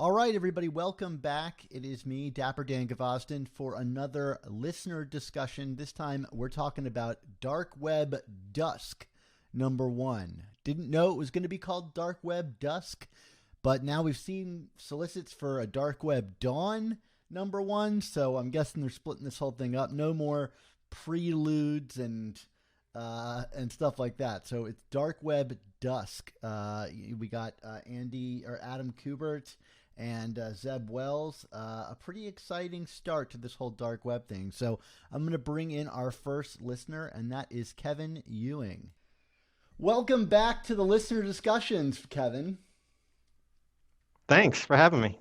All right, everybody, welcome back. It is me, Dapper Dan Gavosden, for another listener discussion. This time we're talking about Dark Web Dusk, #1. Didn't know it was going to be called Dark Web Dusk, but now we've seen solicits for a Dark Web Dawn #1, so I'm guessing they're splitting this whole thing up. No more preludes and stuff like that. So it's Dark Web Dusk. We got Adam Kubert and Zeb Wells. A pretty exciting start to this whole dark web thing. So I'm going to bring in our first listener, and that is Kevin Ewing. Welcome back to the listener discussions, Kevin. Thanks for having me.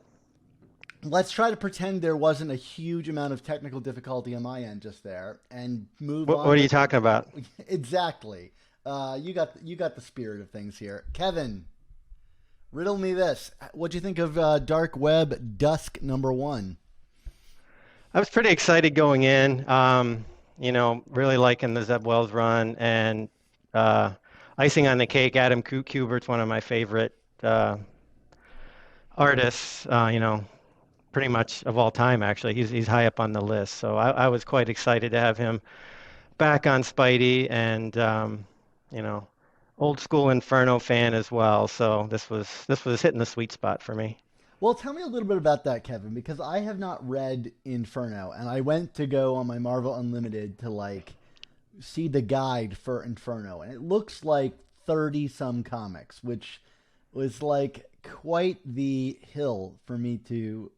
Let's try to pretend there wasn't a huge amount of technical difficulty on my end just there, and move on. What are you talking about? Exactly. You got the spirit of things here, Kevin. Riddle me this. What'd you think of Dark Web Dusk #1? I was pretty excited going in. Really liking the Zeb Wells run, and icing on the cake, Adam Kubert's one of my favorite artists. Pretty much of all time, actually. He's high up on the list. So I was quite excited to have him back on Spidey, and old school Inferno fan as well. So this was hitting the sweet spot for me. Well, tell me a little bit about that, Kevin, because I have not read Inferno, and I went to go on my Marvel Unlimited to see the guide for Inferno, and it looks like 30 some comics, which was quite the hill for me to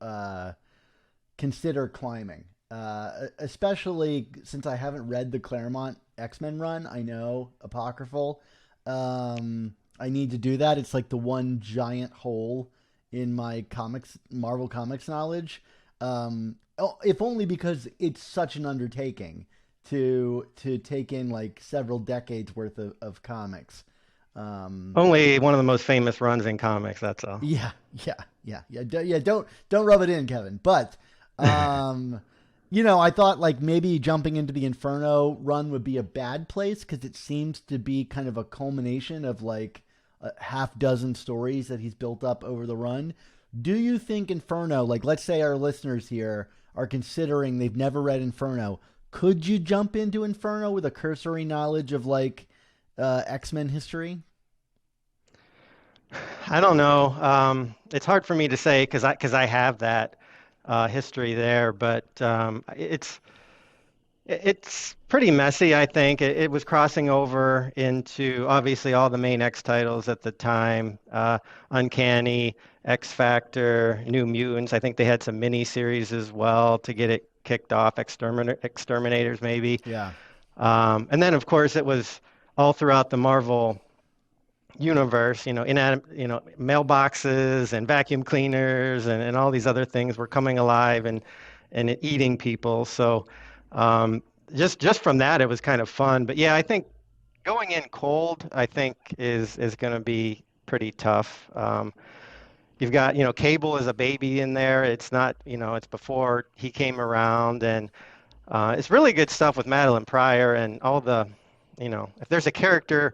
consider climbing. Especially since I haven't read the Claremont X-Men run. I know, apocryphal. I need to do that. It's the one giant hole in my Marvel Comics knowledge. If only because it's such an undertaking to take in several decades worth of comics. Only one of the most famous runs in comics. That's all. Yeah. Don't rub it in, Kevin. But I thought maybe jumping into the Inferno run would be a bad place because it seems to be kind of a culmination of a half dozen stories that he's built up over the run. Do you think Inferno, let's say our listeners here are considering they've never read Inferno, could you jump into Inferno with a cursory knowledge of X-Men history? I don't know. It's hard for me to say because I have that history there, but it's pretty messy. I think it was crossing over into obviously all the main X titles at the time: Uncanny, X Factor, New Mutants. I think they had some mini series as well to get it kicked off. Exterminators, maybe. Yeah. And then of course it was all throughout the Marvel universe, mailboxes and vacuum cleaners and all these other things were coming alive and eating people. So just from that, it was kind of fun. But yeah, I think going in cold, I think is going to be pretty tough. You've got, Cable as a baby in there. It's not, it's before he came around, and it's really good stuff with Madeline Pryor and all the, if there's a character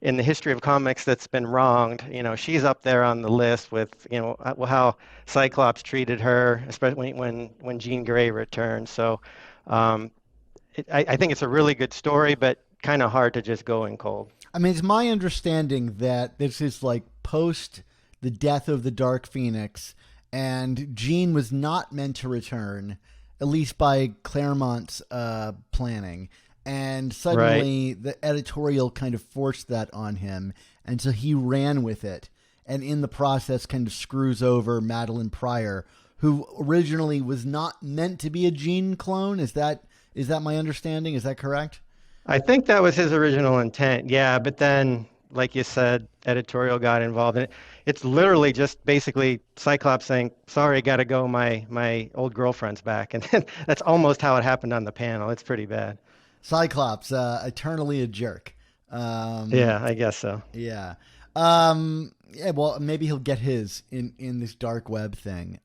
in the history of comics that's been wronged, she's up there on the list with, how Cyclops treated her, especially when Jean Grey returned. So I think it's a really good story, but kind of hard to just go in cold. I mean, it's my understanding that this is post the death of the Dark Phoenix, and Jean was not meant to return, at least by Claremont's planning. And suddenly the editorial kind of forced that on him. And so he ran with it. And in the process kind of screws over Madeline Pryor, who originally was not meant to be a Jean clone. Is that my understanding? Is that correct? I think that was his original intent. Yeah. But then, like you said, editorial got involved in it. It's literally just basically Cyclops saying, sorry, got to go. My old girlfriend's back. And that's almost how it happened on the panel. It's pretty bad. Cyclops, eternally a jerk. Yeah, I guess so. Yeah. Yeah. Well, maybe he'll get his in this dark web thing.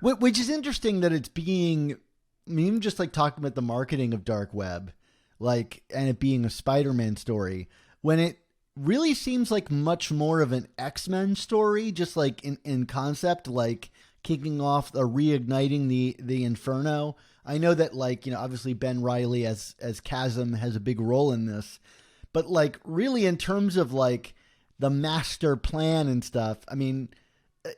Which is interesting that it's being, I mean, even just talking about the marketing of dark web, and it being a Spider-Man story, when really seems like much more of an X-Men story, just like in concept, like kicking off or reigniting the Inferno. I know that, like, obviously Ben Riley as Chasm has a big role in this, but like really in terms of like the master plan and stuff, I mean,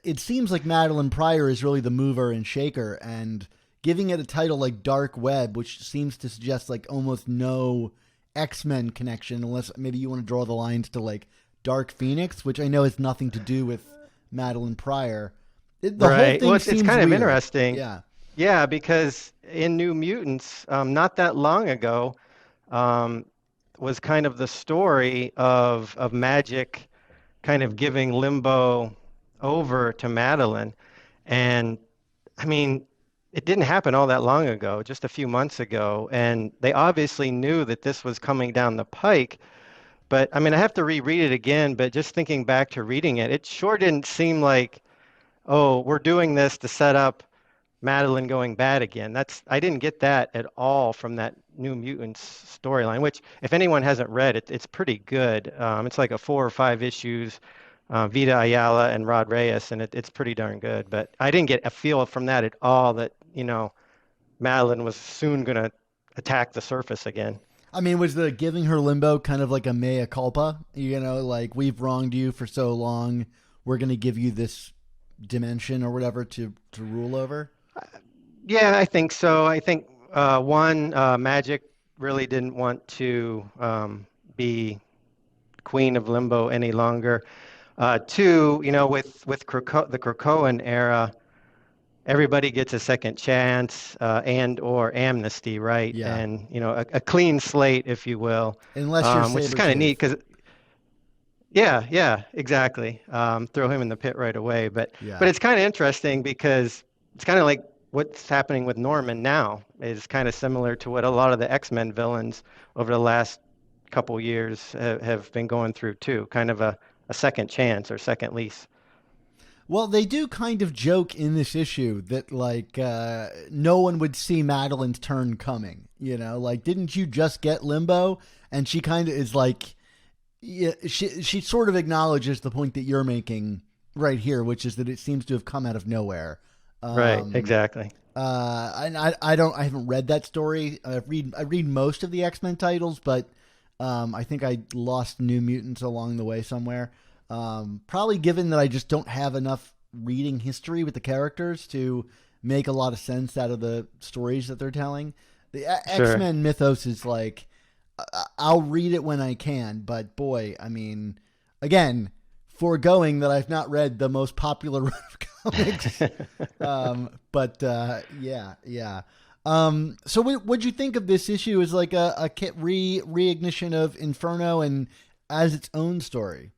it seems like Madeline Pryor is really the mover and shaker, and giving it a title like Dark Web, which seems to suggest like almost no X-Men connection, unless maybe you want to draw the lines to like Dark Phoenix, which I know has nothing to do with Madeline Pryor. The whole Right. Well, thing it's seems kind of weird. interesting. Yeah. Yeah, because in New Mutants, not that long ago, um, was kind of the story of Magic kind of giving Limbo over to Madeline. And I mean, it didn't happen all that long ago, just a few months ago. And they obviously knew that this was coming down the pike. But I mean, I have to reread it again, but just thinking back to reading it, it sure didn't seem like, oh, we're doing this to set up Madeline going bad again. I didn't get that at all from that New Mutants storyline, which if anyone hasn't read it, it's pretty good. It's like a 4 or 5 issues, Vita Ayala and Rod Reyes, and it's pretty darn good. But I didn't get a feel from that at all that, Madeline was soon going to attack the surface again. I mean, was the giving her Limbo kind of like a mea culpa? Like, we've wronged you for so long, we're going to give you this dimension or whatever to rule over. Yeah, I think so. I think one, Magic really didn't want to be Queen of Limbo any longer. Two, with the Krakoan era, everybody gets a second chance and or amnesty, right? Yeah, And a clean slate, if you will, unless you're which is kind of Sabretooth. neat because yeah, yeah, exactly. Throw him in the pit right away. But Yeah. it's kind of interesting because it's kind of like what's happening with Norman now is kind of similar to what a lot of the X-Men villains over the last couple years have been going through too, kind of a second chance or second lease. Well, they do kind of joke in this issue that like no one would see Madeline's turn coming. Like, didn't you just get Limbo? And she kind of is like, yeah, she sort of acknowledges the point that you're making right here, which is that it seems to have come out of nowhere. Right, Um, exactly. and I haven't read that story. I read most of the X-Men titles, but I think I lost New Mutants along the way somewhere. Probably given that I just don't have enough reading history with the characters to make a lot of sense out of the stories that they're telling. The Sure. X-Men mythos is like, I'll read it when I can, but boy, I mean, again, foregoing that I've not read the most popular run of comics. But yeah, yeah. So what'd you think of this issue as like a reignition of Inferno and as its own story?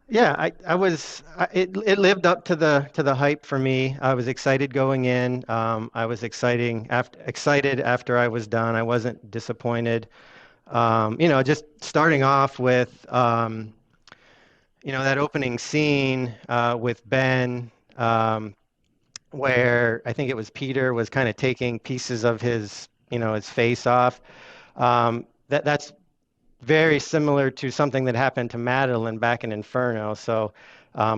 Yeah, it lived up to the hype for me. I was excited going in. I was excited after I was done. I wasn't disappointed. Just starting off with that opening scene with Ben, where I think it was Peter was kind of taking pieces of his face off. That's very similar to something that happened to Madeline back in Inferno. So,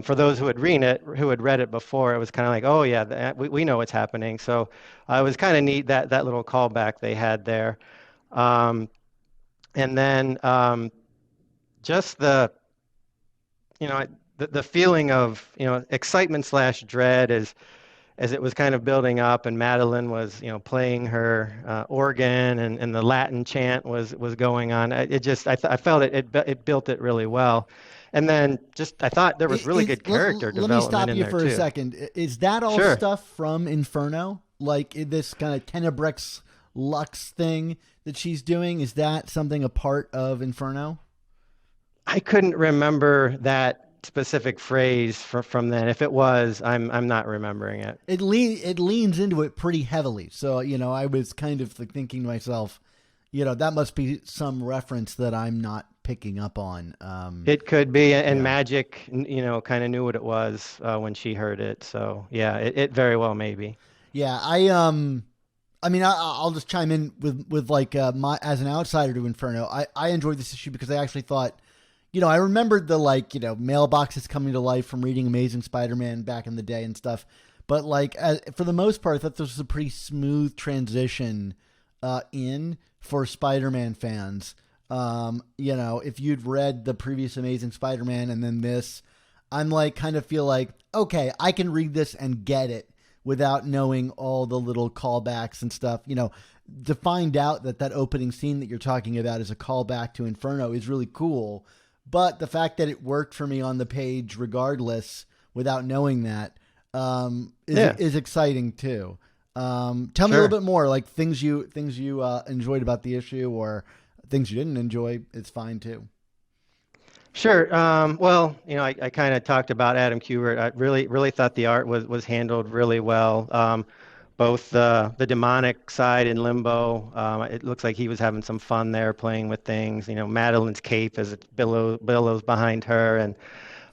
for those who had read it before, it was kind of like, oh yeah, we know what's happening. So, it was kind of neat that little callback they had there. Um, and then just the feeling of excitement slash dread as it was kind of building up, and Madeline was playing her organ, and the Latin chant was going on. I felt it built it really well, and then just I thought there was really good character Let me development stop in you there for a too. second. Is that all Sure. stuff from Inferno? Like this kind of Tenebrex Lux thing that she's doing? Is that something a part of Inferno? I couldn't remember that specific phrase from then. If it was, I'm not remembering it. It leans into it pretty heavily. So I was kind of like thinking to myself, that must be some reference that I'm not picking up on. It could be, and Yeah, Magic, kind of knew what it was when she heard it. So yeah, it very well may be. yeah. I mean, I'll just chime in with like my as an outsider to Inferno. I enjoyed this issue because I actually thought, I remembered the like mailboxes coming to life from reading Amazing Spider-Man back in the day and stuff. But like for the most part, I thought this was a pretty smooth transition in for Spider-Man fans. If you'd read the previous Amazing Spider-Man and then this, I'm like kind of feel like, okay, I can read this and get it without knowing all the little callbacks and stuff. To find out that opening scene that you're talking about is a callback to Inferno is really cool. But the fact that it worked for me on the page regardless without knowing that is exciting too. Tell me a little bit more, like things you enjoyed about the issue or things you didn't enjoy. It's fine too. Sure. Well, I kind of talked about Adam Kubert. I really thought the art was handled really well. Both the demonic side in Limbo, it looks like he was having some fun there playing with things. Madeline's cape as it billows behind her, and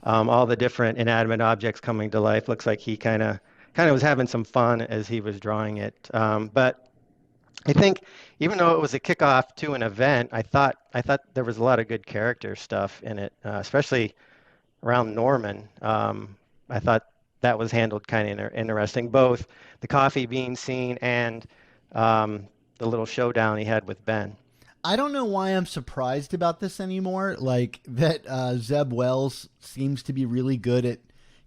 all the different inanimate objects coming to life. Looks like he kind of was having some fun as he was drawing it. But I think even though it was a kickoff to an event, I thought there was a lot of good character stuff in it, especially around Norman. I thought that was handled kind of interesting, both the coffee bean scene and the little showdown he had with Ben. I don't know why I'm surprised about this anymore. Like that Zeb Wells seems to be really good at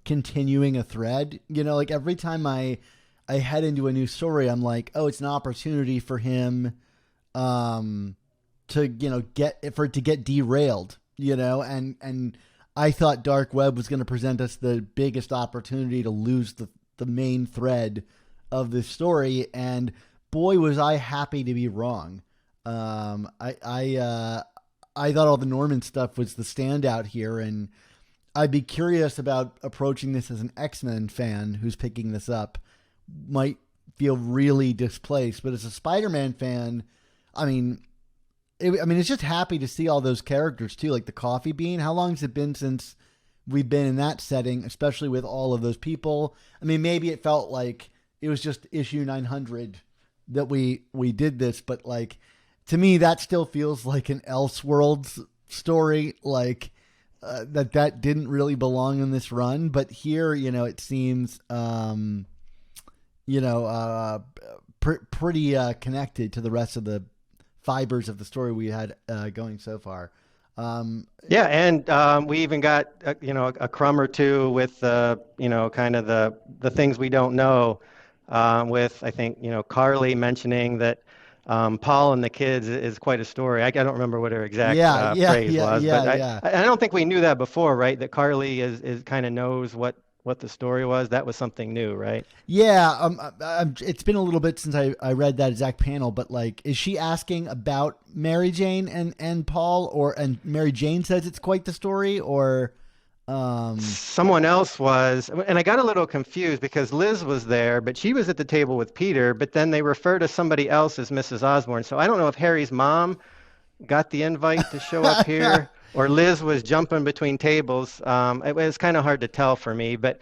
continuing a thread. Like every time I head into a new story, I'm like, oh, it's an opportunity for him to get derailed, and I thought Dark Web was going to present us the biggest opportunity to lose the main thread of this story, and boy was I happy to be wrong. I thought all the Norman stuff was the standout here, and I'd be curious about approaching this as an X-Men fan who's picking this up. Might feel really displaced, but as a Spider-Man fan, it's just happy to see all those characters too, like the coffee bean. How long has it been since we've been in that setting, especially with all of those people? Maybe it felt like it was just issue 900 that we did this, but like to me, that still feels like an Elseworlds story, like that didn't really belong in this run. But here, it seems pretty connected to the rest of the fibers of the story we had going so far. Yeah, and we even got a crumb or two with kind of the things we don't know. With I think Carly mentioning that Paul and the kids is quite a story. I don't remember what her exact phrase was, but I don't think we knew that before, right? That Carly is kind of knows what the story was. That was something new, right? Yeah, it's been a little bit since I read that exact panel, but like, is she asking about Mary Jane and Paul, and Mary Jane says it's quite the story, or someone else was, and I got a little confused because Liz was there, but she was at the table with Peter, but then they refer to somebody else as Mrs. Osborne. So I don't know if Harry's mom got the invite to show up here. Or Liz was jumping between tables. It was kind of hard to tell for me, but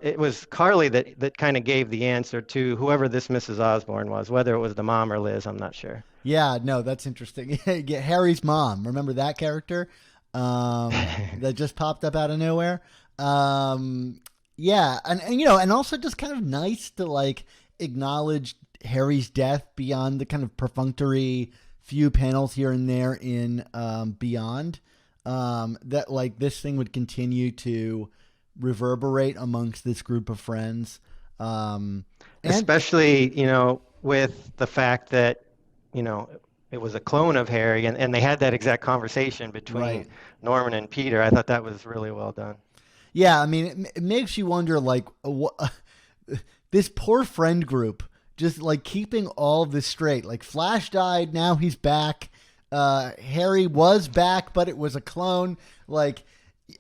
it was Carly that kind of gave the answer to whoever this Mrs. Osborne was, whether it was the mom or Liz, I'm not sure. Yeah, no, that's interesting. Harry's mom, remember that character that just popped up out of nowhere? Yeah, and also just kind of nice to like acknowledge Harry's death beyond the kind of perfunctory few panels here and there in Beyond. That like this thing would continue to reverberate amongst this group of friends. Especially, with the fact that, it was a clone of Harry and they had that exact conversation between Norman and Peter. I thought that was really well done. Yeah. It makes you wonder, like, this poor friend group, just like keeping all of this straight. Like Flash died, now he's back. Harry was back, but it was a clone. Like,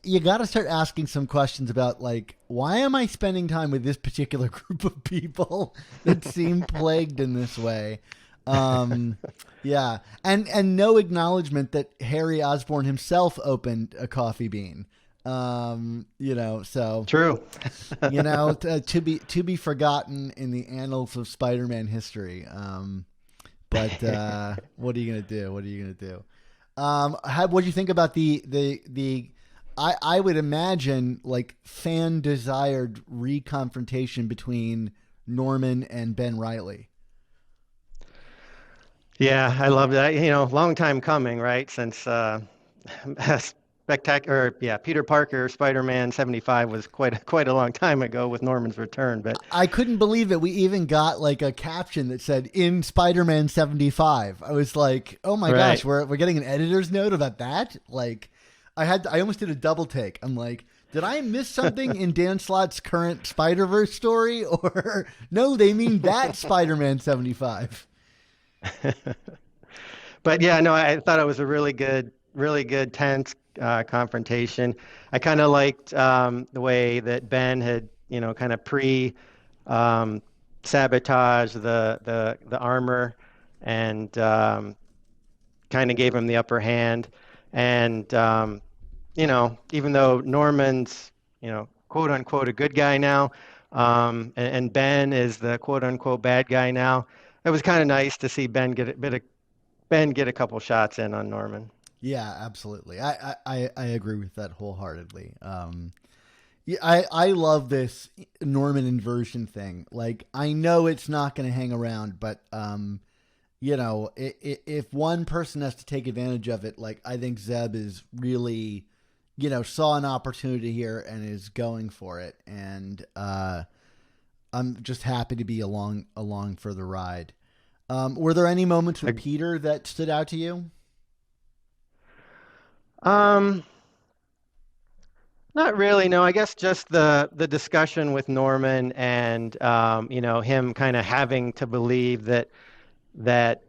you got to start asking some questions about, like, why am I spending time with this particular group of people that seem plagued in this way? Yeah. And no acknowledgement that Harry Osborn himself opened a coffee bean. So True. to be forgotten in the annals of Spider-Man history. But what are you gonna do? What are you gonna do? What do you think about the? I would imagine like fan desired reconfrontation between Norman and Ben Riley. Yeah, I love that. Long time coming, right? Since spectacular, yeah, Peter Parker, Spider-Man 75 was quite a long time ago with Norman's return. But I couldn't believe it. We even got like a caption that said "in Spider-Man 75." I was like, "Oh my gosh, right, we're getting an editor's note about that." Like, I almost did a double take. I'm like, did I miss something in Dan Slott's current Spider-Verse story, or no? They mean that Spider-Man 75. but yeah, no, I thought it was a really good tense confrontation. I kind of liked the way that Ben had, kind of pre um, sabotage the armor and kind of gave him the upper hand. And even though Norman's, quote unquote, a good guy now, and Ben is the quote unquote bad guy now, it was kind of nice to see Ben get a couple shots in on Norman. Yeah, absolutely. I agree with that wholeheartedly. Yeah, I love this Norman inversion thing. Like, I know it's not going to hang around, but if one person has to take advantage of it, like I think Zeb is really, saw an opportunity here and is going for it, and I'm just happy to be along for the ride. Were there any moments with Peter that stood out to you? Um, Not really, no. I guess just the discussion with Norman and him kind of having to believe that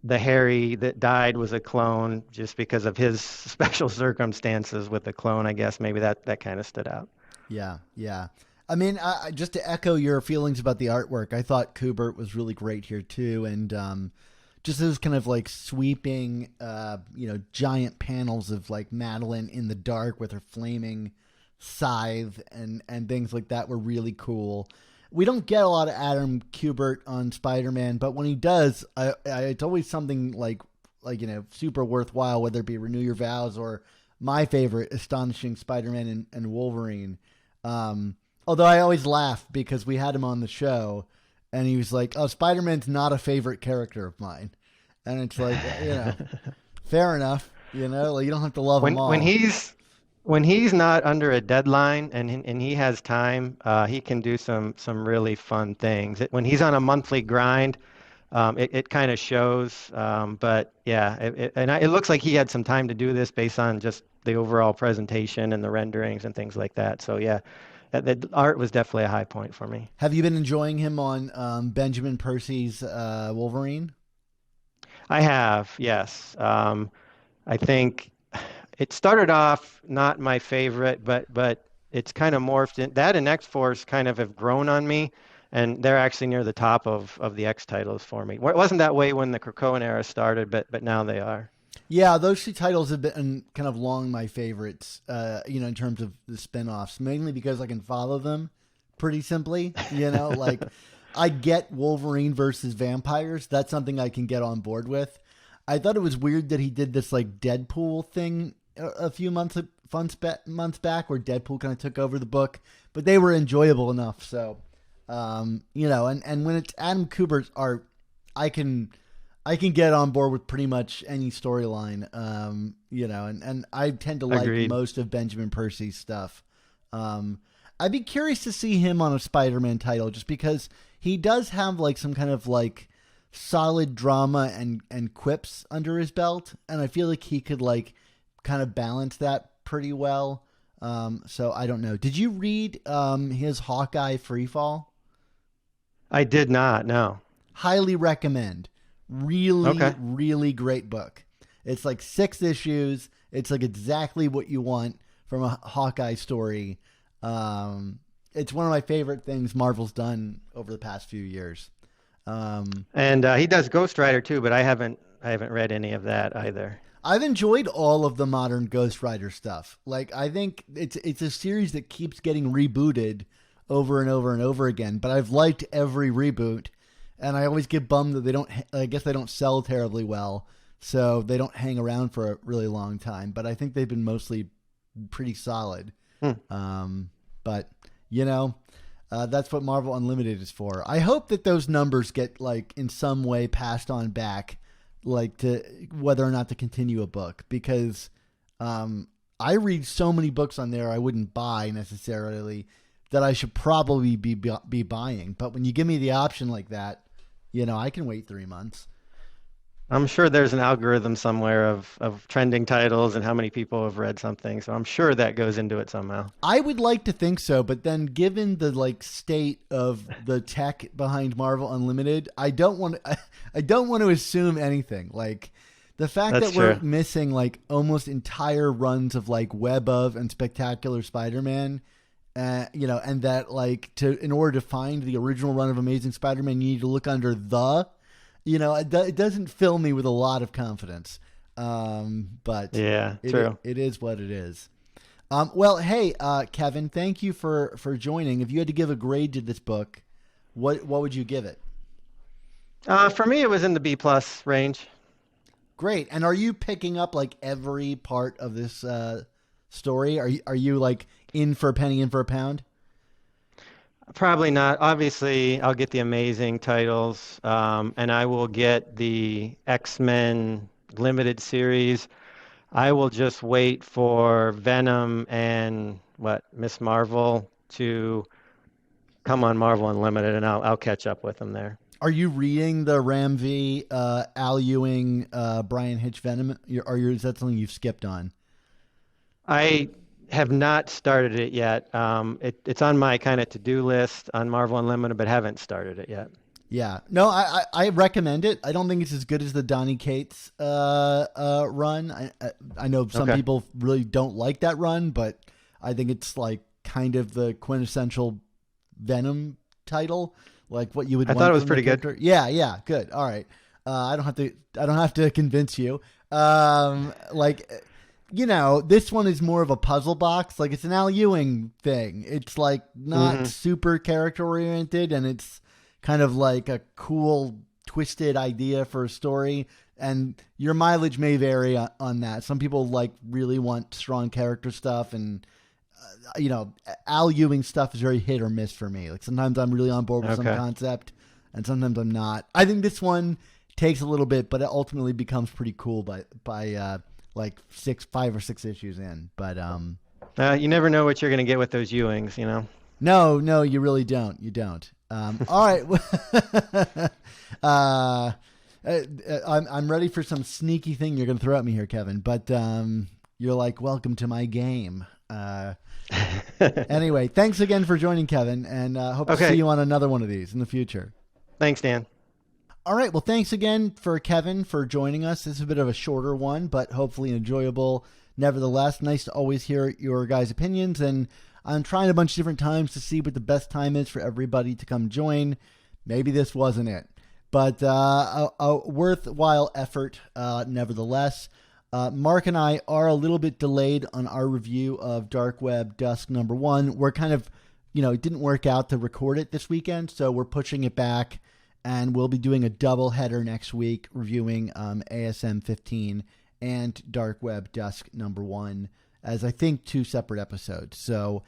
the Harry that died was a clone just because of his special circumstances with the clone. I guess maybe that kind of stood out. Yeah, yeah. I mean, just to echo your feelings about the artwork, I thought Kubert was really great here too, and just those kind of like sweeping, giant panels of like Madeline in the dark with her flaming scythe and things like that were really cool. We don't get a lot of Adam Kubert on Spider-Man, but when he does, it's always something like super worthwhile, whether it be Renew Your Vows or my favorite, Astonishing Spider-Man and Wolverine. Although I always laugh because we had him on the show and he was like, "Oh, Spider-Man's not a favorite character of mine," and it's like, fair enough. Like, you don't have to love them When when all. he's when he's not under a deadline and he has time, he can do some really fun things. When he's on a monthly grind, it kind of shows. But yeah, it looks like he had some time to do this based on just the overall presentation and the renderings and things like that. So yeah, the art was definitely a high point for me. Have you been enjoying him on Benjamin Percy's Wolverine? I have, yes. I think it started off not my favorite, but it's kind of morphed in. That and X Force kind of have grown on me, and they're actually near the top of the X titles for me. Well, it wasn't that way when the Krakoan era started, but now they are. Yeah, those two titles have been kind of long my favorites, in terms of the spinoffs, mainly because I can follow them pretty simply. Like I get Wolverine versus vampires. That's something I can get on board with. I thought it was weird that he did this like Deadpool thing a few months back where Deadpool kind of took over the book, but they were enjoyable enough. So, and when it's Adam Kubert's art, I can I can get on board with pretty much any storyline, and I tend to like Agreed. most of Benjamin Percy's stuff. I'd be curious to see him on a Spider-Man title, just because he does have like some kind of like solid drama and quips under his belt, and I feel like he could like kind of balance that pretty well. So I don't know. Did you read his Hawkeye Freefall? I did not, no. Highly recommend. Really, Okay. really great book. It's like 6 issues. It's like exactly what you want from a Hawkeye story. It's one of my favorite things Marvel's done over the past few years. Um, And he does Ghost Rider too, but I haven't read any of that either. I've enjoyed all of the modern Ghost Rider stuff. Like, I think it's a series that keeps getting rebooted over and over and over again. But I've liked every reboot, and I always get bummed that they don't. I guess they don't sell terribly well, so they don't hang around for a really long time. But I think they've been mostly pretty solid. But that's what Marvel Unlimited is for. I hope that those numbers get like in some way passed on back, like to whether or not to continue a book, because I read so many books on there I wouldn't buy necessarily that I should probably be buying. But when you give me the option like that, I can wait 3 months. I'm sure there's an algorithm somewhere of trending titles and how many people have read something. So I'm sure that goes into it somehow. I would like to think so, but then given the like state of the tech behind Marvel Unlimited, I don't want to assume anything. Like the fact That's that we're true. missing like almost entire runs of like Web of and Spectacular Spider-Man, and that like in order to find the original run of Amazing Spider-Man, you need to look under it doesn't fill me with a lot of confidence. But Yeah, true. it is what it is. Well, hey, Kevin, thank you for joining. If you had to give a grade to this book, what would you give it? For me, it was in the B plus range. Great. And are you picking up like every part of this story? Are you like in for a penny, in for a pound? Probably not. Obviously, I'll get the amazing titles, and I will get the X-Men limited series. I will just wait for Venom and Miss Marvel to come on Marvel Unlimited, and I'll catch up with them there. Are you reading the Ram V, Al Ewing, Brian Hitch Venom? Is that something you've skipped on? I have not started it yet. It's on my kind of to-do list on Marvel Unlimited, but haven't started it yet. Yeah. No, I recommend it. I don't think it's as good as the Donny Cates run. I know some Okay. people really don't like that run, but I think it's like kind of the quintessential Venom title, like what you would I want thought it was from the pretty good. character. Yeah, good. All right. I don't have to convince you. This one is more of a puzzle box. Like it's an Al Ewing thing. It's like not super character oriented, and it's kind of like a cool twisted idea for a story. And your mileage may vary on that. Some people like really want strong character stuff, and Al Ewing stuff is very hit or miss for me. Like sometimes I'm really on board with some Okay. concept, and sometimes I'm not. I think this one takes a little bit, but it ultimately becomes pretty cool by like 5 or 6 issues in. But You never know what you're going to get with those Ewings, you know? no, you really don't. You don't. All right. I'm ready for some sneaky thing you're going to throw at me here, Kevin. But you're like, welcome to my game. Anyway, thanks again for joining, Kevin, and hope to Okay. see you on another one of these in the future. Thanks, Dan. All right. Well, thanks again for Kevin for joining us. This is a bit of a shorter one, but hopefully enjoyable. Nevertheless, nice to always hear your guys' opinions. And I'm trying a bunch of different times to see what the best time is for everybody to come join. Maybe this wasn't it, but a worthwhile effort nevertheless. Mark and I are a little bit delayed on our review of Dark Web Dusk #1. We're kind of, it didn't work out to record it this weekend, so we're pushing it back. And we'll be doing a double header next week, reviewing ASM 15 and Dark Web Dusk #1 as I think 2 separate episodes. So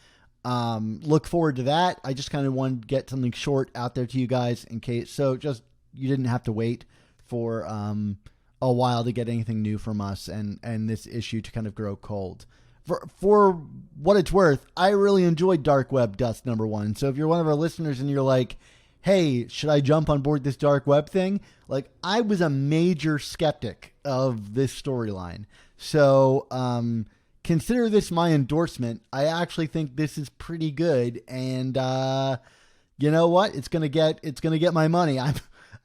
look forward to that. I just kind of wanted to get something short out there to you guys in case. So just you didn't have to wait for a while to get anything new from us and this issue to kind of grow cold. For what it's worth, I really enjoyed Dark Web Dusk #1. So if you're one of our listeners and you're like, hey, should I jump on board this dark web thing? Like, I was a major skeptic of this storyline. So consider this my endorsement. I actually think this is pretty good. And you know what? It's gonna get my money.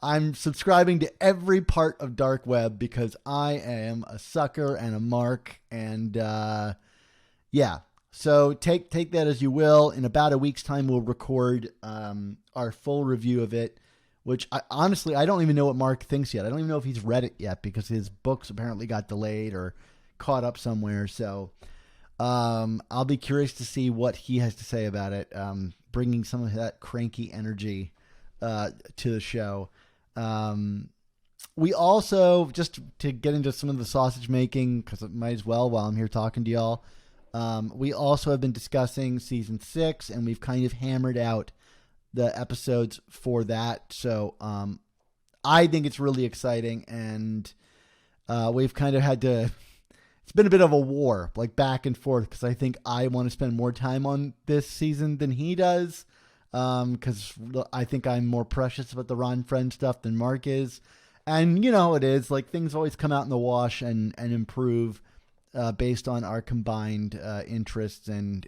I'm subscribing to every part of dark web because I am a sucker and a mark. And yeah. So take that as you will. In about a week's time, we'll record our full review of it. which honestly, I don't even know what Mark thinks yet. I don't even know if he's read it yet because his books apparently got delayed or caught up somewhere. So I'll be curious to see what he has to say about it, bringing some of that cranky energy to the show. We also, just to get into some of the sausage making, because it might as well while I'm here talking to y'all, we also have been discussing season 6, and we've kind of hammered out the episodes for that. So I think it's really exciting, and we've kind of had to, it's been a bit of a war, like back and forth, because I think I want to spend more time on this season than he does, because I think I'm more precious about the Ron Friend stuff than Mark is. And you know how it is, like things always come out in the wash and improve based on our combined interests and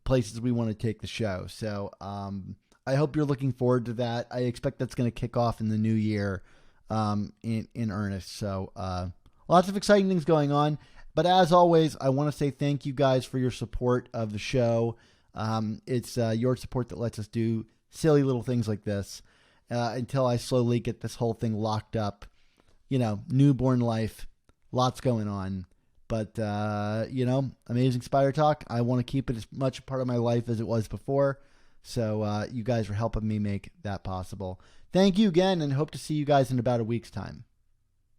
places we want to take the show. So I hope you're looking forward to that. I expect that's going to kick off in the new year in earnest. So lots of exciting things going on. But as always, I want to say thank you guys for your support of the show. It's your support that lets us do silly little things like this. Until I slowly get this whole thing locked up. You know, newborn life, lots going on. But, Amazing Spider Talk, I want to keep it as much a part of my life as it was before. So you guys are helping me make that possible. Thank you again, and hope to see you guys in about a week's time.